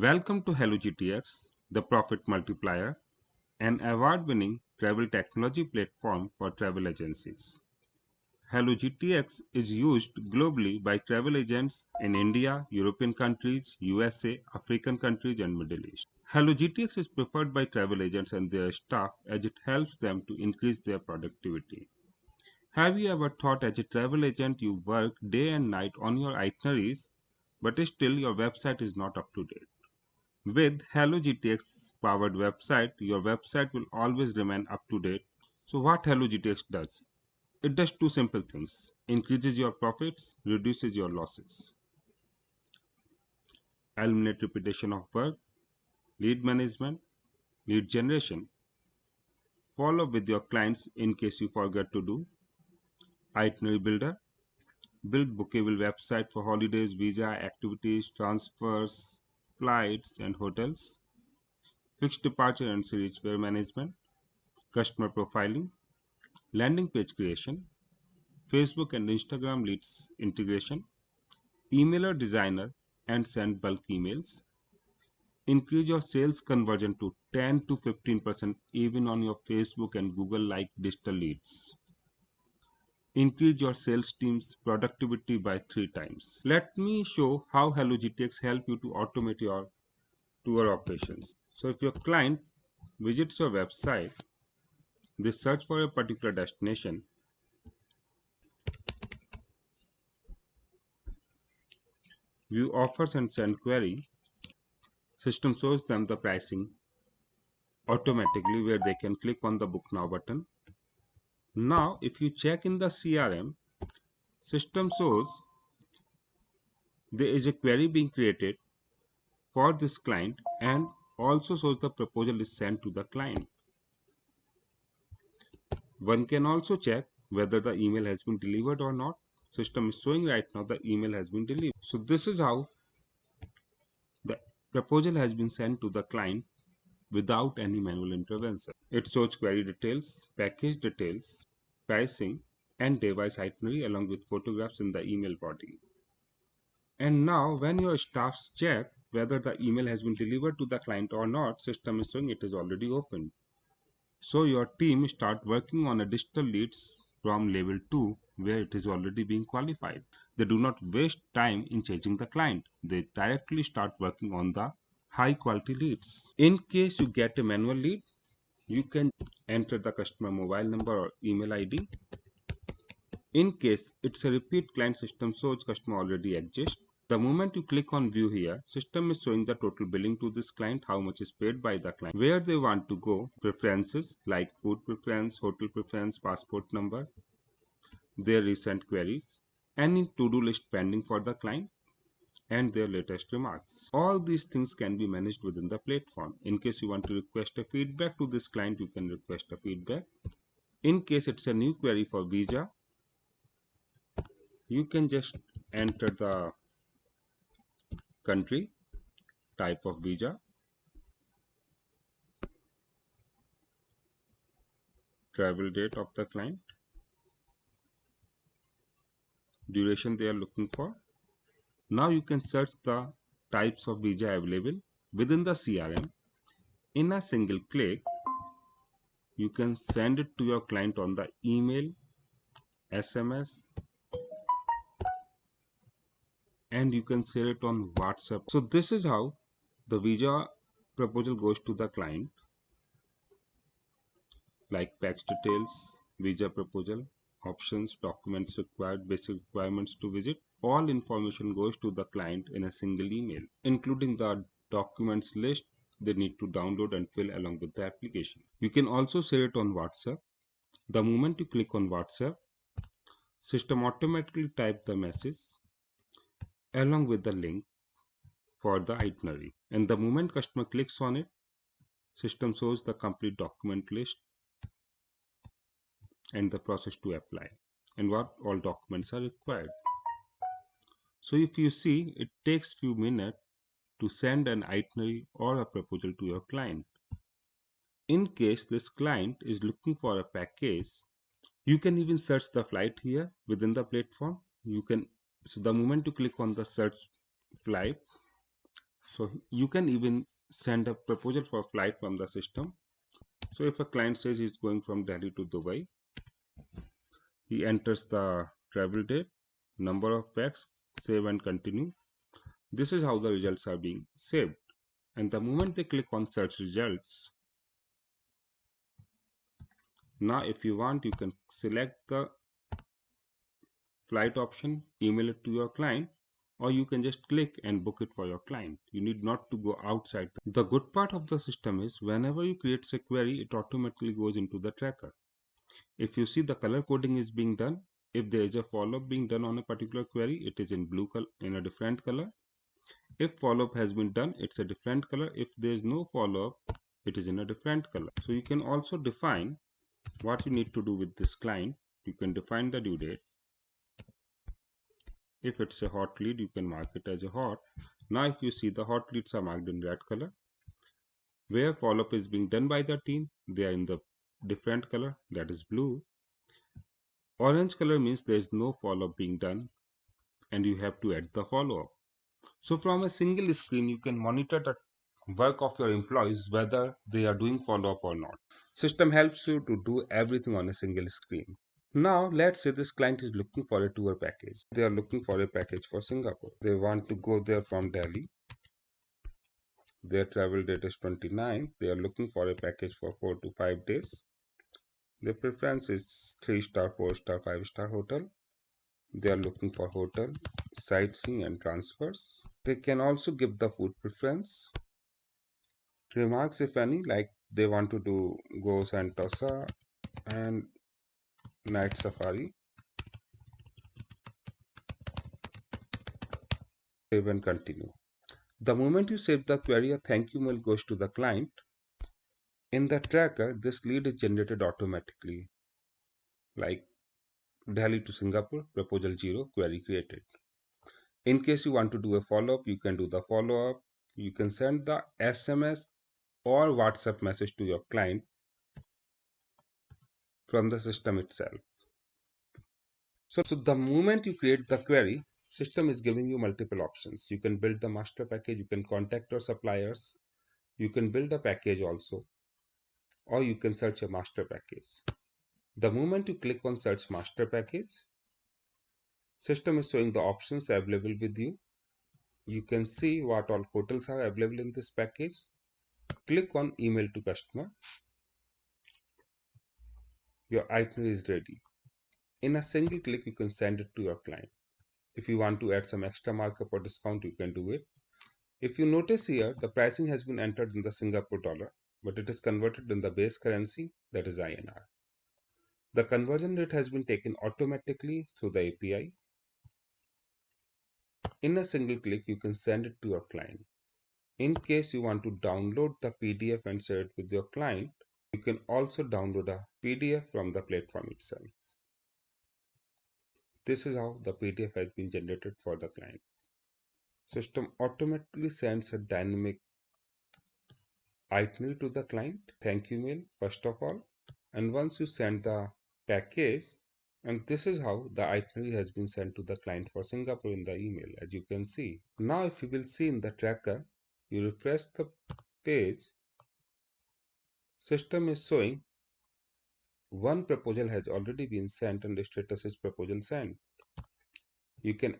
Welcome to Hello GTX, the Profit Multiplier, an award-winning travel technology platform for travel agencies. Hello GTX is used globally by travel agents in India, European countries, USA, African countries, and Middle East. Hello GTX is preferred by travel agents and their staff as it helps them to increase their productivity. Have you ever thought as a travel agent you work day and night on your itineraries, but still your website is not up to date? With Hello GTX powered website, your website will always remain up to date. So what Hello GTX does? It does two simple things: increases your profits, reduces your losses. Eliminate repetition of work, lead management, lead generation. Follow up with your clients in case you forget to do. Itinerary builder, build bookable website for holidays, visa, activities, transfers, flights, and hotels. Fixed departure and series fare management, customer profiling, landing page creation, Facebook and Instagram leads integration, emailer designer, and send bulk emails. Increase your sales conversion to 10 to 15% even on your Facebook and Google like digital leads. Increase your sales team's productivity by 3 times. Let me show how Hello GTX help you to automate your tour operations. So if your client visits your website, they search for a particular destination, view offers and send query, system shows them the pricing automatically where they can click on the book now button. Now if you check in the CRM, system shows there is a query being created for this client and also shows the proposal is sent to the client. One can also check whether the email has been delivered or not. System is showing right now the email has been delivered. So this is how the proposal has been sent to the client without any manual intervention. It shows query details, package details, pricing, and device itinerary along with photographs in the email body. And now when your staffs check whether the email has been delivered to the client or not, system is showing it is already open. So your team start working on a digital leads from level 2 where it is already being qualified. They do not waste time in chasing the client. They directly start working on the high quality leads. In case you get a manual lead, you can enter the customer mobile number or email ID. In case it's a repeat client, system shows customer already exists. The moment you click on view here, system is showing the total billing to this client, how much is paid by the client, where they want to go, preferences like food preference, hotel preference, passport number, their recent queries, any to-do list pending for the client, and their latest remarks. All these things can be managed within the platform. In case you want to request a feedback to this client, you can request a feedback. In case it's a new query for visa, you can just enter the country, type of visa, travel date of the client, duration they are looking for. Now you can search the types of visa available within the CRM. In a single click, you can send it to your client on the email, SMS, and you can share it on WhatsApp. So this is how the visa proposal goes to the client, like tax details, visa proposal, options, documents required, basic requirements to visit. All information goes to the client in a single email, including the documents list they need to download and fill along with the application. You can also share it on WhatsApp. The moment you click on WhatsApp, system automatically type the message along with the link for the itinerary. And the moment customer clicks on it, system shows the complete document list and the process to apply and what all documents are required. So if you see, it takes few minutes to send an itinerary or a proposal to your client. In case this client is looking for a package, you can even search the flight here within the platform. So the moment you click on the search flight, So you can even send a proposal for a flight from the system. So if a client says he's going from Delhi to Dubai, he enters the travel date, number of packs, save and continue. This is how the results are being saved. And the moment they click on search results, now if you want, you can select the flight option, email it to your client, or you can just click and book it for your client. You need not to go outside. The good part of the system is whenever you create a query, it automatically goes into the tracker. If you see the color coding is being done, if there is a follow-up being done on a particular query, it is in blue color, in a different color. If follow-up has been done, it's a different color. If there is no follow-up, it is in a different color. So you can also define what you need to do with this client. You can define the due date. If it's a hot lead, you can mark it as a hot. Now if you see, the hot leads are marked in red color. Where follow-up is being done by the team, they are in the different color, that is blue. Orange color means there is no follow-up being done and you have to add the follow-up. So from a single screen, you can monitor the work of your employees, whether they are doing follow-up or not. System helps you to do everything on a single screen. Now let's say this client is looking for a tour package. They are looking for a package for Singapore. They want to go there from Delhi. Their travel date is 29th. They are looking for a package for 4 to 5 days. Their preference is 3-star, 4-star, 5-star hotel. They are looking for hotel, sightseeing and transfers. They can also give the food preference. Remarks if any, like they want to do go Sentosa and night safari. Save and continue. The moment you save the query, a thank you mail goes to the client. In the tracker, this lead is generated automatically, like Delhi to Singapore, proposal 0, query created. In case you want to do a follow-up, you can do the follow-up. You can send the SMS or WhatsApp message to your client from the system itself. So the moment you create the query, system is giving you multiple options. You can build the master package, you can contact your suppliers, you can build a package also, or you can search a master package. The moment you click on search master package, system is showing the options available with you. You can see what all hotels are available in this package. Click on email to customer. Your itinerary is ready. In a single click, you can send it to your client. If you want to add some extra markup or discount, you can do it. If you notice here, the pricing has been entered in the Singapore dollar, but it is converted in the base currency, that is INR. The conversion rate has been taken automatically through the API. In a single click, you can send it to your client. In case you want to download the PDF and share it with your client, you can also download a PDF from the platform itself. This is how the PDF has been generated for the client. System automatically sends a dynamic itinerary to the client, thank you mail first of all, and once you send the package, and this is how the itinerary has been sent to the client for Singapore in the email, as you can see. Now if you will see in the tracker, you refresh the page, system is showing one proposal has already been sent and the status is proposal sent. You can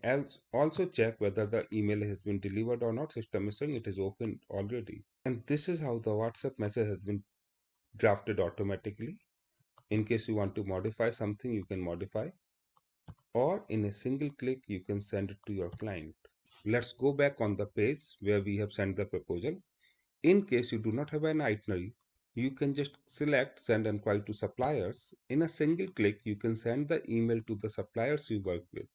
also check whether the email has been delivered or not. System is saying it is open already. And this is how the WhatsApp message has been drafted automatically. In case you want to modify something, you can modify. Or in a single click, you can send it to your client. Let's go back on the page where we have sent the proposal. In case you do not have an itinerary, you can just select send inquiry to suppliers. In a single click, you can send the email to the suppliers you work with.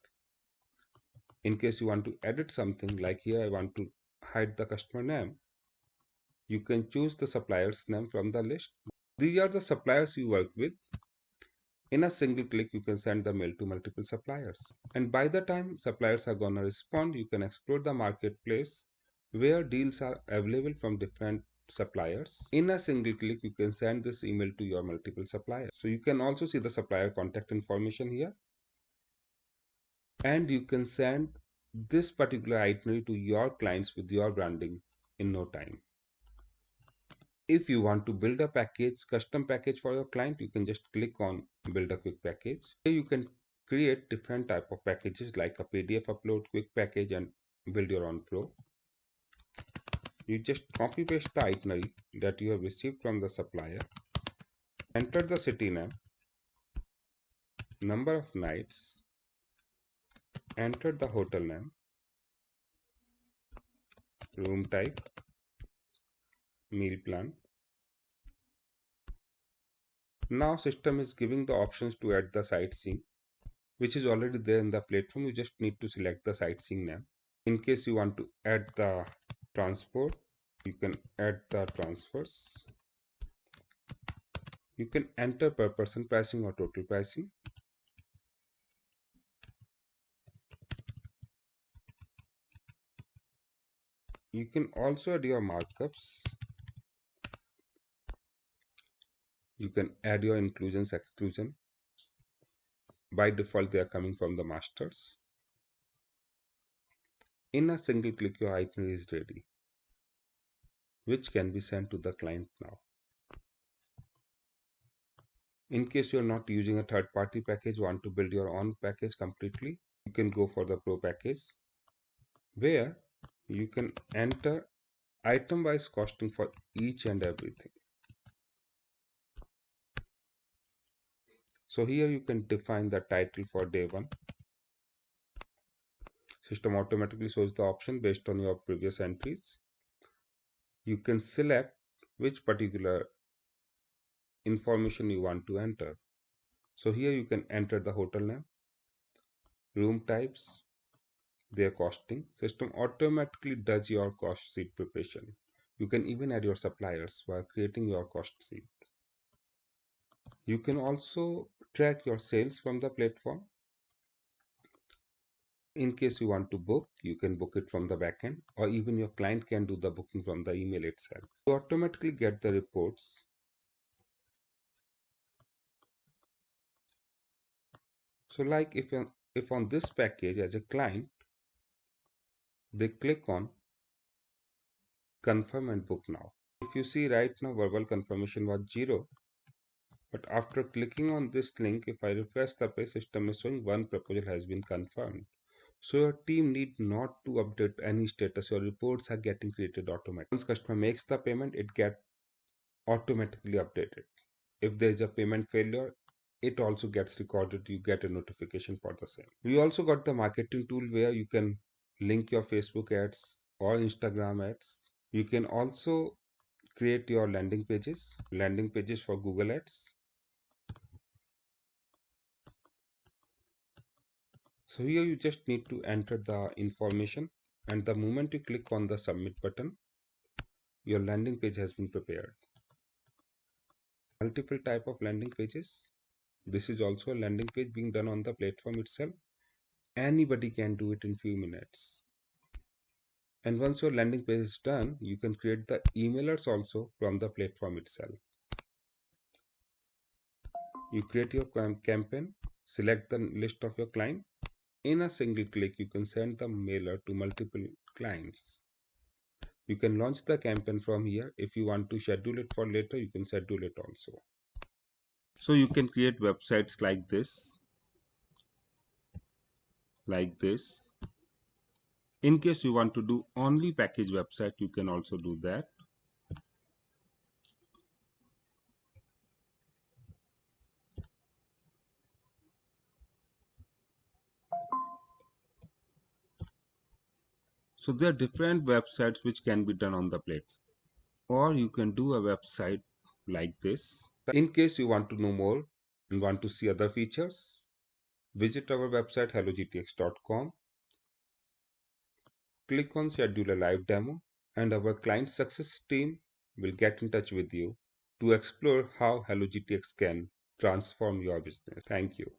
In case you want to edit something, like here I want to hide the customer name, you can choose the supplier's name from the list. These are the suppliers you work with. In a single click, you can send the mail to multiple suppliers. And by the time suppliers are gonna respond, you can explore the marketplace where deals are available from different suppliers. In a single click, you can send this email to your multiple suppliers. So you can also see the supplier contact information here. And you can send this particular itinerary to your clients with your branding in no time. If you want to build a package, custom package for your client, you can just click on build a quick package. Here you can create different type of packages like a PDF upload, quick package, and build your own flow. You just copy paste the itinerary that you have received from the supplier, enter the city name, number of nights, enter the hotel name, room type, meal plan. Now system is giving the options to add the sightseeing, which is already there in the platform. You just need to select the sightseeing name. In case you want to add the transport, you can add the transfers. You can enter per person pricing or total pricing. You can also add your markups. You can add your inclusions, exclusion. By default, they are coming from the masters. In a single click, your itinerary is ready, which can be sent to the client now. In case you're not using a third-party package, want to build your own package completely, you can go for the Pro package, where you can enter item-wise costing for each and everything. So here you can define the title for day one. System automatically shows the option based on your previous entries. You can select which particular information you want to enter. So here you can enter the hotel name, room types, their costing. System automatically does your cost sheet preparation. You can even add your suppliers while creating your cost sheet. You can also track your sales from the platform. In case you want to book, you can book it from the backend, or even your client can do the booking from the email itself. You automatically get the reports. So like if on this package as a client, they click on confirm and book now. If you see right now, verbal confirmation was 0. But after clicking on this link, if I refresh the page, system is showing one proposal has been confirmed. So your team need not to update any status. Your reports are getting created automatically. Once customer makes the payment, it get automatically updated. If there is a payment failure, it also gets recorded. You get a notification for the same. We also got the marketing tool where you can link your Facebook ads or Instagram ads. You can also create your landing pages for Google Ads. So here you just need to enter the information, and the moment you click on the submit button, your landing page has been prepared. Multiple type of landing pages. This is also a landing page being done on the platform itself. Anybody can do it in few minutes. And once your landing page is done, you can create the emailers also from the platform itself. You create your campaign, select the list of your client. In a single click, you can send the mailer to multiple clients. You can launch the campaign from here. If you want to schedule it for later, you can schedule it also. So you can create websites like this. In case you want to do only package website, you can also do that. So there are different websites which can be done on the platform. Or you can do a website like this. In case you want to know more and want to see other features, visit our website hellogtx.com. Click on schedule a live demo, and our client success team will get in touch with you to explore how HelloGTX can transform your business. Thank you.